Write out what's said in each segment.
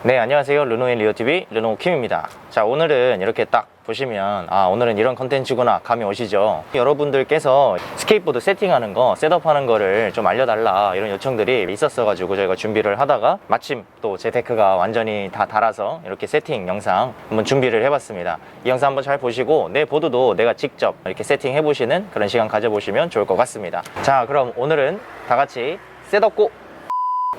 네, 안녕하세요. 르노인 리오TV 르노킴입니다. 자, 오늘은 이렇게 딱 보시면 오늘은 이런 컨텐츠구나 감이 오시죠. 여러분들께서 스케이트보드 세팅하는 거, 셋업하는 거를 좀 알려달라 이런 요청들이 있었어 가지고 저희가 준비를 하다가 마침 또 제 데크가 완전히 다 달아서 이렇게 세팅 영상 한번 준비를 해봤습니다. 이 영상 한번 잘 보시고 내 보드도 내가 직접 이렇게 세팅해 보시는 그런 시간 가져보시면 좋을 것 같습니다. 자, 그럼 오늘은 다 같이 셋업 고!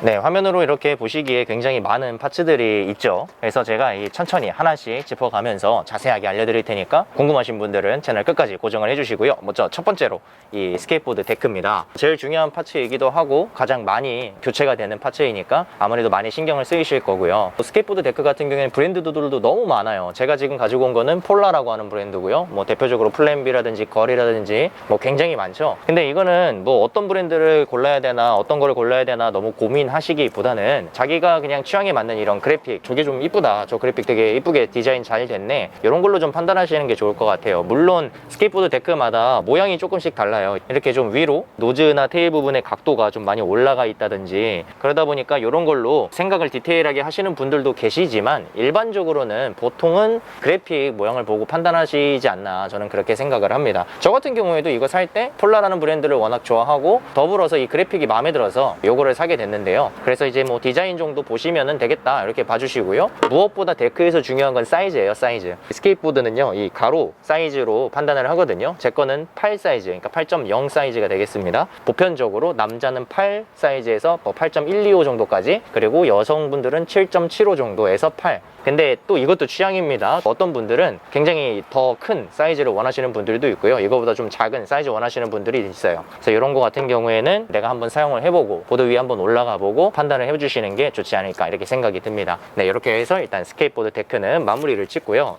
네, 화면으로 이렇게 보시기에 굉장히 많은 파츠들이 있죠. 그래서 제가 천천히 하나씩 짚어가면서 자세하게 알려드릴 테니까 궁금하신 분들은 채널 끝까지 고정을 해주시고요. 먼저 첫 번째로 이 스케이트보드 데크입니다. 제일 중요한 파츠이기도 하고 가장 많이 교체가 되는 파츠이니까 아무래도 많이 신경을 쓰이실 거고요. 스케이트보드 데크 같은 경우에는 브랜드들도 너무 많아요. 제가 지금 가지고 온 거는 폴라라고 하는 브랜드고요. 뭐 대표적으로 플랜비라든지 거리라든지 뭐 굉장히 많죠. 근데 이거는 뭐 어떤 브랜드를 골라야 되나 어떤 거를 골라야 되나 너무 고민하시기보다는 자기가 그냥 취향에 맞는 이런 그래픽, 저게 좀 이쁘다, 저 그래픽 되게 이쁘게 디자인 잘 됐네, 이런 걸로 좀 판단하시는 게 좋을 것 같아요. 물론 스케이트보드 데크마다 모양이 조금씩 달라요. 이렇게 좀 위로 노즈나 테일 부분의 각도가 좀 많이 올라가 있다든지 그러다 보니까 이런 걸로 생각을 디테일하게 하시는 분들도 계시지만 일반적으로는 보통은 그래픽 모양을 보고 판단하시지 않나, 저는 그렇게 생각을 합니다. 저 같은 경우에도 이거 살 때 폴라라는 브랜드를 워낙 좋아하고 더불어서 이 그래픽이 마음에 들어서 요거를 사게 됐는데요. 그래서 이제 뭐 디자인 정도 보시면은 되겠다 이렇게 봐주시고요. 무엇보다 데크에서 중요한 건 사이즈예요. 사이즈. 스케이트보드는요, 이 가로 사이즈로 판단을 하거든요. 제 거는 8 사이즈, 그러니까 8.0 사이즈가 되겠습니다. 보편적으로 남자는 8 사이즈에서 뭐 8.125 정도까지, 그리고 여성분들은 7.75 정도에서 8. 근데 또 이것도 취향입니다. 어떤 분들은 굉장히 더 큰 사이즈를 원하시는 분들도 있고요. 이거보다 좀 작은 사이즈 원하시는 분들이 있어요. 그래서 이런 거 같은 경우에는 내가 한번 사용을 해보고 보드 위에 한번 올라가 보고 판단을 해주시는 게 좋지 않을까 이렇게 생각이 듭니다. 네, 이렇게 해서 일단 스케이트보드 데크는 마무리를 짓고요.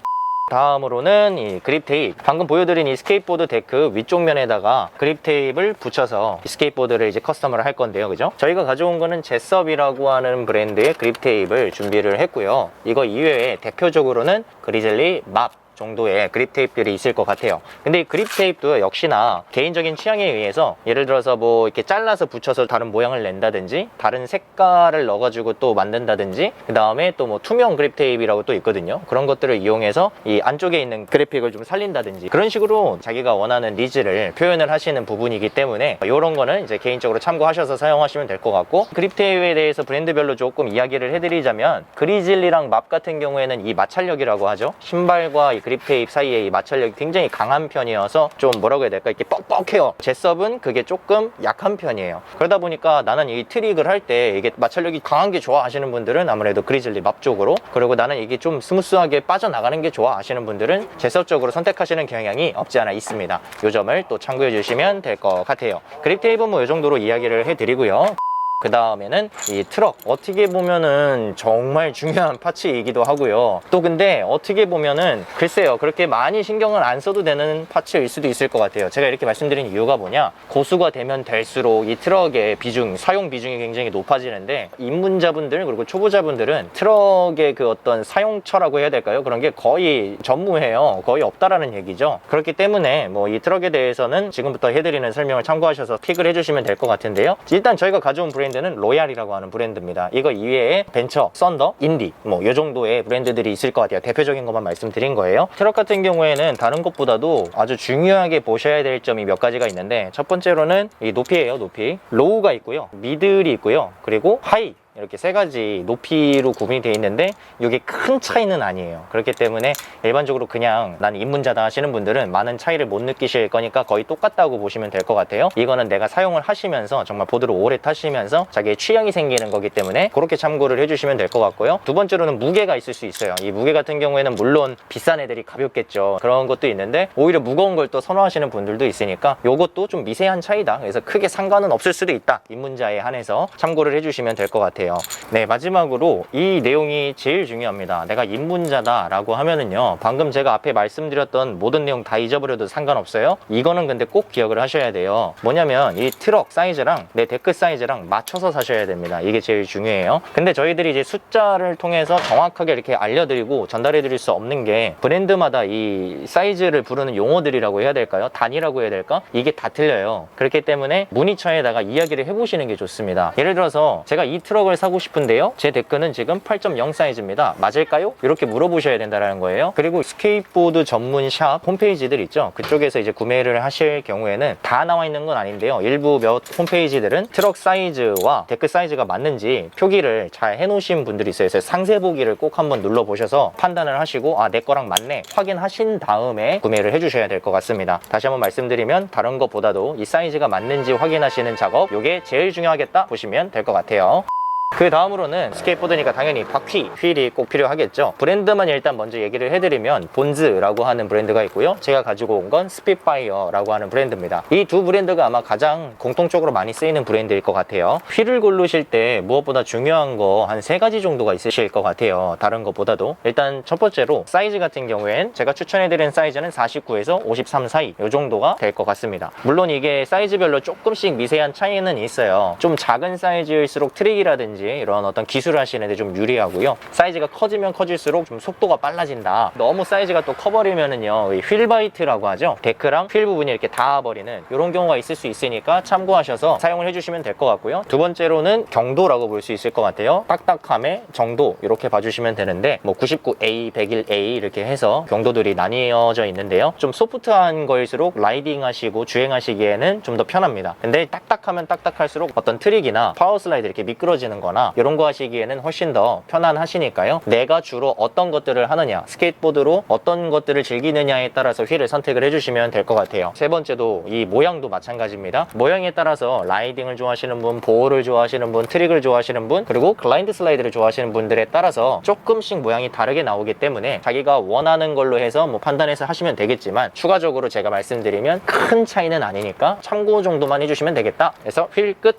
다음으로는 이 그립 테이프, 방금 보여드린 이 스케이트보드 데크 위쪽 면에다가 그립 테이프를 붙여서 스케이트보드를 이제 커스텀을 할 건데요, 그죠? 저희가 가져온 거는 제섭이라고 하는 브랜드의 그립 테이프를 준비를 했고요. 이거 이외에 대표적으로는 그리즐리, 맙 정도의 그립 테이프들이 있을 것 같아요. 근데 이 그립 테이프도 역시나 개인적인 취향에 의해서 예를 들어서 뭐 이렇게 잘라서 붙여서 다른 모양을 낸다든지 다른 색깔을 넣어가지고 또 만든다든지, 그 다음에 또 뭐 투명 그립 테이프라고 또 있거든요. 그런 것들을 이용해서 이 안쪽에 있는 그래픽을 좀 살린다든지 그런 식으로 자기가 원하는 니즈를 표현을 하시는 부분이기 때문에 이런 거는 이제 개인적으로 참고하셔서 사용하시면 될 것 같고, 그립 테이프에 대해서 브랜드별로 조금 이야기를 해드리자면 그리즐리랑 맙 같은 경우에는 이 마찰력이라고 하죠. 신발과 이 그립 테이프 사이에 이 마찰력이 굉장히 강한 편이어서 좀 뭐라고 해야 될까, 이렇게 뻑뻑해요. 제섭은 그게 조금 약한 편이에요. 그러다 보니까 나는 이 트릭을 할 때 이게 마찰력이 강한 게 좋아 하시는 분들은 아무래도 그리즐리 맙 쪽으로, 그리고 나는 이게 좀 스무스하게 빠져나가는 게 좋아 하시는 분들은 제섭 쪽으로 선택하시는 경향이 없지 않아 있습니다. 이 점을 또 참고해 주시면 될 것 같아요. 그립 테이프는 뭐 이 정도로 이야기를 해드리고요. 그 다음에는 이 트럭, 어떻게 보면은 정말 중요한 파츠이기도 하고요. 또 근데 어떻게 보면은 글쎄요, 그렇게 많이 신경을 안 써도 되는 파츠일 수도 있을 것 같아요. 제가 이렇게 말씀드린 이유가 뭐냐, 고수가 되면 될수록 이 트럭의 비중, 사용 비중이 굉장히 높아지는데 입문자분들 그리고 초보자분들은 트럭의 그 어떤 사용처라고 해야 될까요? 그런 게 거의 전무해요. 거의 없다라는 얘기죠. 그렇기 때문에 뭐 이 트럭에 대해서는 지금부터 해드리는 설명을 참고하셔서 픽을 해주시면 될 것 같은데요. 일단 저희가 가져온 브랜드는 로얄이라고 하는 브랜드입니다. 이거 이외에 벤처, 썬더, 인디 뭐 이 정도의 브랜드들이 있을 것 같아요. 대표적인 것만 말씀드린 거예요. 트럭 같은 경우에는 다른 것보다도 아주 중요하게 보셔야 될 점이 몇 가지가 있는데, 첫 번째로는 이 높이예요. 높이. 로우가 있고요, 미들이 있고요, 그리고 하이, 이렇게 세 가지 높이로 구분이 되어 있는데 이게 큰 차이는 아니에요. 그렇기 때문에 일반적으로 그냥 난 입문자다 하시는 분들은 많은 차이를 못 느끼실 거니까 거의 똑같다고 보시면 될 것 같아요. 이거는 내가 사용을 하시면서 정말 보드를 오래 타시면서 자기의 취향이 생기는 거기 때문에 그렇게 참고를 해주시면 될 것 같고요. 두 번째로는 무게가 있을 수 있어요. 이 무게 같은 경우에는 물론 비싼 애들이 가볍겠죠. 그런 것도 있는데 오히려 무거운 걸 또 선호하시는 분들도 있으니까 이것도 좀 미세한 차이다. 그래서 크게 상관은 없을 수도 있다. 입문자에 한해서 참고를 해주시면 될 것 같아요. 네, 마지막으로 이 내용이 제일 중요합니다. 내가 입문자다 라고 하면은요, 방금 제가 앞에 말씀드렸던 모든 내용 다 잊어버려도 상관없어요. 이거는 근데 꼭 기억을 하셔야 돼요. 뭐냐면 이 트럭 사이즈랑 내 데크 사이즈랑 맞춰서 사셔야 됩니다. 이게 제일 중요해요. 근데 저희들이 이제 숫자를 통해서 정확하게 이렇게 알려드리고 전달해 드릴 수 없는 게 브랜드마다 이 사이즈를 부르는 용어들이라고 해야 될까요? 단위라고 해야 될까? 이게 다 틀려요. 그렇기 때문에 문의처에다가 이야기를 해보시는 게 좋습니다. 예를 들어서 제가 이 트럭을 트럭을 사고 싶은데요, 제 데크는 지금 8.0 사이즈입니다. 맞을까요? 이렇게 물어보셔야 된다는 거예요. 그리고 스케이트보드 전문 샵 홈페이지들 있죠, 그쪽에서 이제 구매를 하실 경우에는 다 나와 있는 건 아닌데요, 일부 몇 홈페이지들은 트럭 사이즈와 데크 사이즈가 맞는지 표기를 잘 해놓으신 분들이 있어요. 그래서 상세 보기를 꼭 한번 눌러보셔서 판단을 하시고 아, 내 거랑 맞네 확인하신 다음에 구매를 해주셔야 될 것 같습니다. 다시 한번 말씀드리면 다른 것보다도 이 사이즈가 맞는지 확인하시는 작업, 이게 제일 중요하겠다 보시면 될 것 같아요. 그 다음으로는 스케이트보드니까 당연히 바퀴, 휠이 꼭 필요하겠죠. 브랜드만 일단 먼저 얘기를 해드리면 본즈라고 하는 브랜드가 있고요, 제가 가지고 온 건 스핏파이어라고 하는 브랜드입니다. 이 두 브랜드가 아마 가장 공통적으로 많이 쓰이는 브랜드일 것 같아요. 휠을 고르실 때 무엇보다 중요한 거 한 3가지 정도가 있으실 것 같아요, 다른 것보다도. 일단 첫 번째로 사이즈 같은 경우엔 제가 추천해드리는 사이즈는 49에서 53 사이 이 정도가 될 것 같습니다. 물론 이게 사이즈별로 조금씩 미세한 차이는 있어요. 좀 작은 사이즈일수록 트릭이라든지 이런 어떤 기술을 하시는데 좀 유리하고요, 사이즈가 커지면 커질수록 좀 속도가 빨라진다. 너무 사이즈가 또 커버리면은요, 휠 바이트라고 하죠, 데크랑 휠 부분이 이렇게 닿아버리는 이런 경우가 있을 수 있으니까 참고하셔서 사용을 해주시면 될 것 같고요. 두 번째로는 경도라고 볼 수 있을 것 같아요. 딱딱함의 정도 이렇게 봐주시면 되는데, 뭐 99A, 101A 이렇게 해서 경도들이 나뉘어져 있는데요, 좀 소프트한 거일수록 라이딩 하시고 주행하시기에는 좀 더 편합니다. 근데 딱딱하면 딱딱할수록 어떤 트릭이나 파워슬라이드 이렇게 미끄러지는 거나 이런 거 하시기에는 훨씬 더 편안하시니까요, 내가 주로 어떤 것들을 하느냐, 스케이트보드로 어떤 것들을 즐기느냐에 따라서 휠을 선택을 해주시면 될 것 같아요. 세 번째도 이 모양도 마찬가지입니다. 모양에 따라서 라이딩을 좋아하시는 분, 보호를 좋아하시는 분, 트릭을 좋아하시는 분, 그리고 글라이드 슬라이드를 좋아하시는 분들에 따라서 조금씩 모양이 다르게 나오기 때문에 자기가 원하는 걸로 해서 뭐 판단해서 하시면 되겠지만, 추가적으로 제가 말씀드리면 큰 차이는 아니니까 참고 정도만 해주시면 되겠다 해서 휠 끝.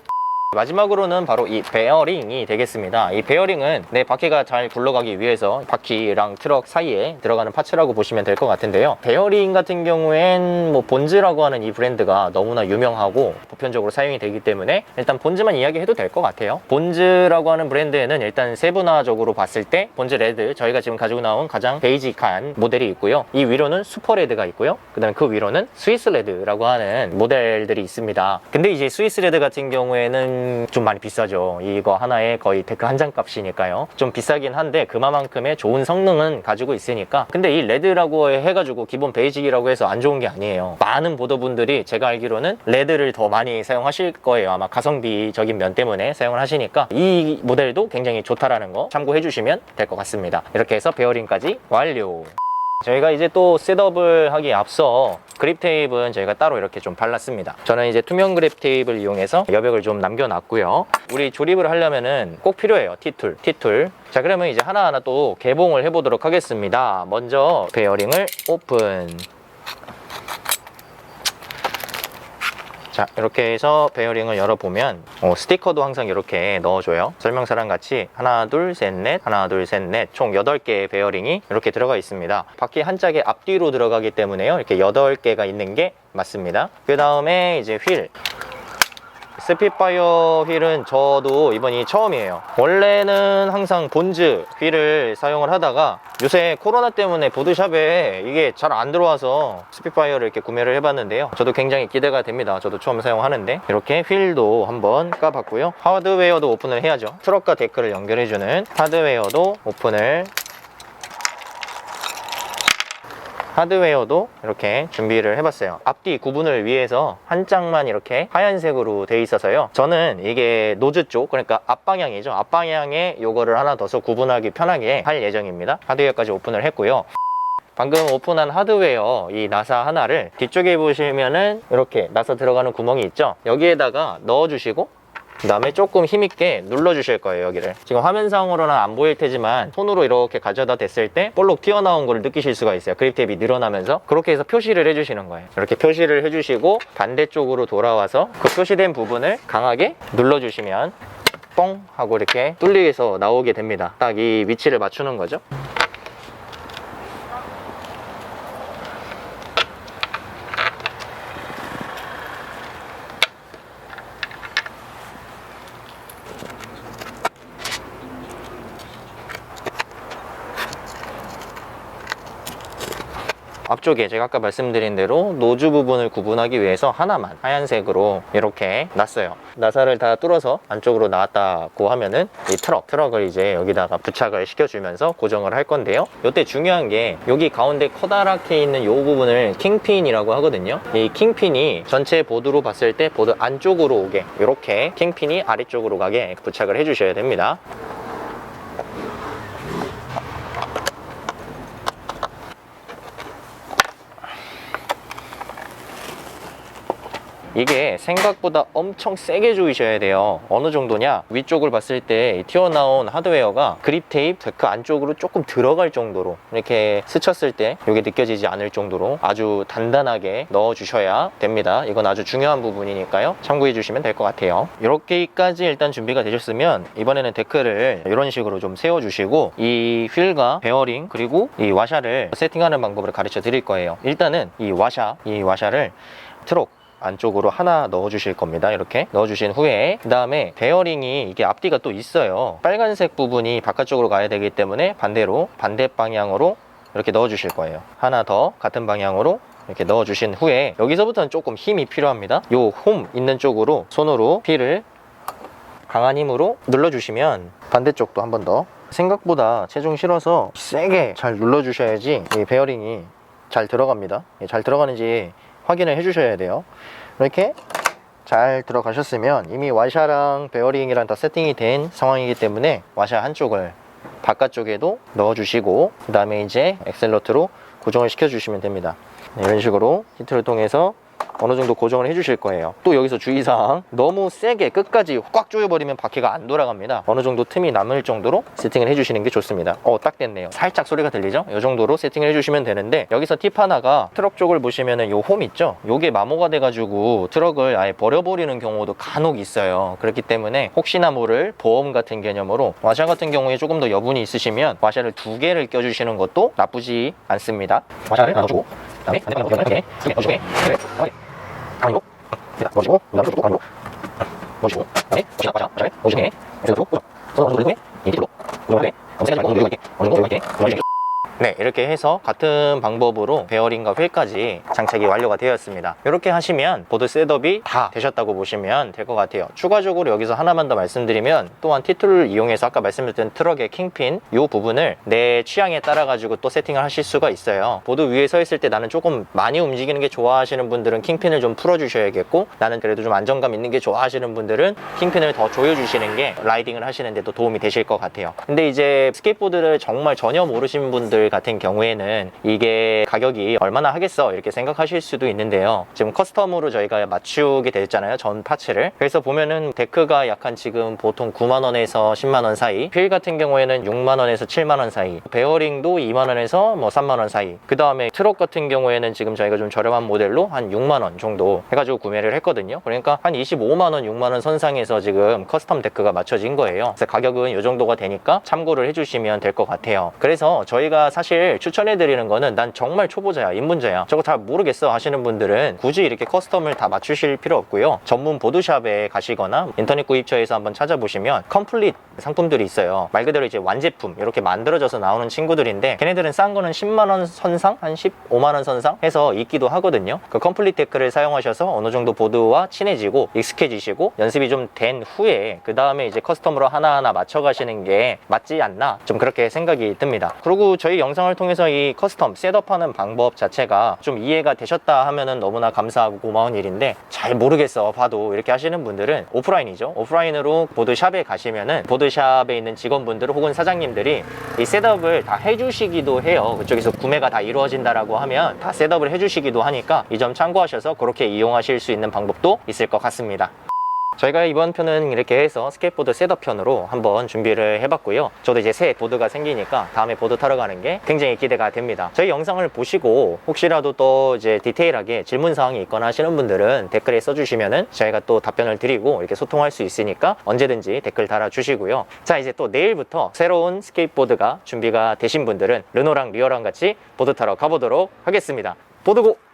마지막으로는 바로 이 베어링이 되겠습니다. 이 베어링은 내 바퀴가 잘 굴러가기 위해서 바퀴랑 트럭 사이에 들어가는 파츠라고 보시면 될 것 같은데요, 베어링 같은 경우엔 뭐 본즈라고 하는 이 브랜드가 너무나 유명하고 보편적으로 사용이 되기 때문에 일단 본즈만 이야기해도 될 것 같아요. 본즈라고 하는 브랜드에는 일단 세분화적으로 봤을 때 본즈 레드, 저희가 지금 가지고 나온 가장 베이직한 모델이 있고요, 이 위로는 슈퍼 레드가 있고요, 그 다음에 그 위로는 스위스 레드라고 하는 모델들이 있습니다. 근데 이제 스위스 레드 같은 경우에는 좀 많이 비싸죠. 이거 하나에 거의 데크 한 장 값이니까요. 좀 비싸긴 한데 그만큼의 좋은 성능은 가지고 있으니까. 근데 이 레드라고 해가지고 기본 베이직이라고 해서 안 좋은 게 아니에요. 많은 보더분들이 제가 알기로는 레드를 더 많이 사용하실 거예요. 아마 가성비적인 면 때문에 사용을 하시니까 이 모델도 굉장히 좋다라는 거 참고해 주시면 될 것 같습니다. 이렇게 해서 베어링까지 완료. 저희가 이제 또 셋업을 하기에 앞서 그립 테이프는 저희가 따로 이렇게 좀 발랐습니다. 저는 이제 투명 그립 테이프를 이용해서 여백을 좀 남겨놨고요. 우리 조립을 하려면은 꼭 필요해요. T-툴. 자, 그러면 이제 하나하나 또 개봉을 해보도록 하겠습니다. 먼저 베어링을 오픈. 자, 이렇게 해서 베어링을 열어보면 스티커도 항상 이렇게 넣어줘요. 설명서랑 같이 하나 둘 셋 넷, 하나 둘 셋 넷, 총 8개의 베어링이 이렇게 들어가 있습니다. 바퀴 한 짝에 앞뒤로 들어가기 때문에요, 이렇게 8개가 있는 게 맞습니다. 그 다음에 이제 휠, 스핏파이어 휠은 저도 이번이 처음이에요. 원래는 항상 본즈 휠을 사용을 하다가 요새 코로나 때문에 보드샵에 이게 잘 안 들어와서 스핏파이어를 이렇게 구매를 해봤는데요, 저도 굉장히 기대가 됩니다. 저도 처음 사용하는데 이렇게 휠도 한번 까봤고요. 하드웨어도 오픈을 해야죠. 트럭과 데크를 연결해주는 하드웨어도 오픈을, 하드웨어도 이렇게 준비를 해봤어요. 앞뒤 구분을 위해서 한 짝만 이렇게 하얀색으로 돼 있어서요, 저는 이게 노즈 쪽, 그러니까 앞방향이죠, 앞방향에 요거를 하나 더서 구분하기 편하게 할 예정입니다. 하드웨어까지 오픈을 했고요. 방금 오픈한 하드웨어 이 나사 하나를 뒤쪽에 보시면은 이렇게 나사 들어가는 구멍이 있죠, 여기에다가 넣어주시고 그 다음에 조금 힘있게 눌러주실 거예요. 여기를 지금 화면상으로는 안 보일 테지만 손으로 이렇게 가져다 댔을 때 볼록 튀어나온 걸 느끼실 수가 있어요. 그립 탭이 늘어나면서. 그렇게 해서 표시를 해주시는 거예요. 이렇게 표시를 해주시고 반대쪽으로 돌아와서 그 표시된 부분을 강하게 눌러주시면 뻥 하고 이렇게 뚫리게서 나오게 됩니다. 딱 이 위치를 맞추는 거죠. 앞쪽에 제가 아까 말씀드린 대로 노즈 부분을 구분하기 위해서 하나만 하얀색으로 이렇게 놨어요. 나사를 다 뚫어서 안쪽으로 나왔다고 하면은 이 트럭을 이제 여기다가 부착을 시켜주면서 고정을 할 건데요. 이때 중요한 게 여기 가운데 커다랗게 있는 이 부분을 킹핀이라고 하거든요. 이 킹핀이 전체 보드로 봤을 때 보드 안쪽으로 오게 이렇게 킹핀이 아래쪽으로 가게 부착을 해주셔야 됩니다. 이게 생각보다 엄청 세게 조이셔야 돼요. 어느 정도냐, 위쪽을 봤을 때 튀어나온 하드웨어가 그립 테이프 그 안쪽으로 조금 들어갈 정도로 이렇게 스쳤을 때 이게 느껴지지 않을 정도로 아주 단단하게 넣어 주셔야 됩니다. 이건 아주 중요한 부분이니까요, 참고해 주시면 될 것 같아요. 이렇게까지 일단 준비가 되셨으면 이번에는 데크를 이런 식으로 좀 세워 주시고 이 휠과 베어링 그리고 이 와샤를 세팅하는 방법을 가르쳐 드릴 거예요. 일단은 이 와샤를 트럭 안쪽으로 하나 넣어 주실 겁니다. 이렇게 넣어 주신 후에 그 다음에 베어링이 이게 앞뒤가 또 있어요. 빨간색 부분이 바깥쪽으로 가야 되기 때문에 반대로 반대 방향으로 이렇게 넣어 주실 거예요. 하나 더 같은 방향으로 이렇게 넣어 주신 후에 여기서부터는 조금 힘이 필요합니다. 요 홈 있는 쪽으로 손으로 휠을 강한 힘으로 눌러 주시면 반대쪽도 한 번 더, 생각보다 체중 실어서 세게 잘 눌러 주셔야지 이 베어링이 잘 들어갑니다. 잘 들어가는지 확인을 해 주셔야 돼요. 이렇게 잘 들어가셨으면 이미 와샤랑 베어링이랑 다 세팅이 된 상황이기 때문에 와샤 한쪽을 바깥쪽에도 넣어 주시고 그 다음에 이제 엑셀러트로 고정을 시켜 주시면 됩니다. 이런 식으로 히트를 통해서 어느 정도 고정을 해 주실 거예요. 또 여기서 주의사항, 너무 세게 끝까지 꽉 조여버리면 바퀴가 안 돌아갑니다. 어느 정도 틈이 남을 정도로 세팅을 해 주시는 게 좋습니다. 딱 됐네요. 살짝 소리가 들리죠? 이 정도로 세팅을 해 주시면 되는데, 여기서 팁 하나가, 트럭 쪽을 보시면은 요 홈 있죠? 요게 마모가 돼가지고 트럭을 아예 버려버리는 경우도 간혹 있어요. 그렇기 때문에 혹시나 모를 보험 같은 개념으로 와샤 같은 경우에 조금 더 여분이 있으시면 와샤를 2개를 껴주시는 것도 나쁘지 않습니다. 와샤를 넣어주고 그 다음에 반대방향으로 넣어주게 아니고 넣어주고 넣어주고 아니고 넣어주고 그다음에 와샤 넣어주게 엑셀러트로 고정 넣어준 후에 이 뒤로 고정하게 너무 세게 하지 말고 어느 정도 열게 네, 이렇게 해서 같은 방법으로 베어링과 휠까지 장착이 완료가 되었습니다. 이렇게 하시면 보드 셋업이 다 되셨다고 보시면 될 것 같아요. 추가적으로 여기서 하나만 더 말씀드리면, 또한 T2를 이용해서 아까 말씀드린 트럭의 킹핀 이 부분을 내 취향에 따라 가지고 또 세팅을 하실 수가 있어요. 보드 위에 서 있을 때 나는 조금 많이 움직이는 게 좋아하시는 분들은 킹핀을 좀 풀어 주셔야겠고, 나는 그래도 좀 안정감 있는 게 좋아하시는 분들은 킹핀을 더 조여 주시는 게 라이딩을 하시는 데도 도움이 되실 것 같아요. 근데 이제 스케이트보드를 정말 전혀 모르시는 분들 같은 경우에는 이게 가격이 얼마나 하겠어 이렇게 생각하실 수도 있는데요. 지금 커스텀으로 저희가 맞추게 됐잖아요, 전 파츠를. 그래서 보면은 데크가 약간 지금 보통 9만원에서 10만원 사이, 휠 같은 경우에는 6만원에서 7만원 사이, 베어링도 2만원에서 뭐 3만원 사이, 그 다음에 트럭 같은 경우에는 지금 저희가 좀 저렴한 모델로 한 6만원 정도 해가지고 구매를 했거든요. 그러니까 한 25만원 6만원 선상에서 지금 커스텀 데크가 맞춰진 거예요. 그래서 가격은 이 정도가 되니까 참고를 해주시면 될 것 같아요. 그래서 저희가 사실 추천해드리는 거는, 난 정말 초보자야, 입문자야, 저거 잘 모르겠어 하시는 분들은 굳이 이렇게 커스텀을 다 맞추실 필요 없고요. 전문 보드샵에 가시거나 인터넷 구입처에서 한번 찾아보시면 컴플릿 상품들이 있어요. 말 그대로 이제 완제품 이렇게 만들어져서 나오는 친구들인데, 걔네들은 싼 거는 10만원 선상, 한 15만원 선상 해서 있기도 하거든요. 그 컴플릿 데크를 사용하셔서 어느 정도 보드와 친해지고 익숙해지시고 연습이 좀 된 후에 그 다음에 이제 커스텀으로 하나하나 맞춰가시는 게 맞지 않나, 좀 그렇게 생각이 듭니다. 그리고 저희 영상을 통해서 이 커스텀 셋업하는 방법 자체가 좀 이해가 되셨다 하면은 너무나 감사하고 고마운 일인데, 잘 모르겠어 봐도 이렇게 하시는 분들은 오프라인이죠. 오프라인으로 보드샵에 가시면은 보드샵에 있는 직원분들 혹은 사장님들이 이 셋업을 다 해주시기도 해요. 그쪽에서 구매가 다 이루어진다라고 하면 다 셋업을 해주시기도 하니까 이 점 참고하셔서 그렇게 이용하실 수 있는 방법도 있을 것 같습니다. 저희가 이번 편은 이렇게 해서 스케이트보드 셋업 편으로 한번 준비를 해봤고요. 저도 이제 새 보드가 생기니까 다음에 보드 타러 가는 게 굉장히 기대가 됩니다. 저희 영상을 보시고 혹시라도 또 이제 디테일하게 질문사항이 있거나 하시는 분들은 댓글에 써주시면은 저희가 또 답변을 드리고 이렇게 소통할 수 있으니까 언제든지 댓글 달아주시고요. 자, 이제 또 내일부터 새로운 스케이트보드가 준비가 되신 분들은 르노랑 리어랑 같이 보드 타러 가보도록 하겠습니다. 보드고!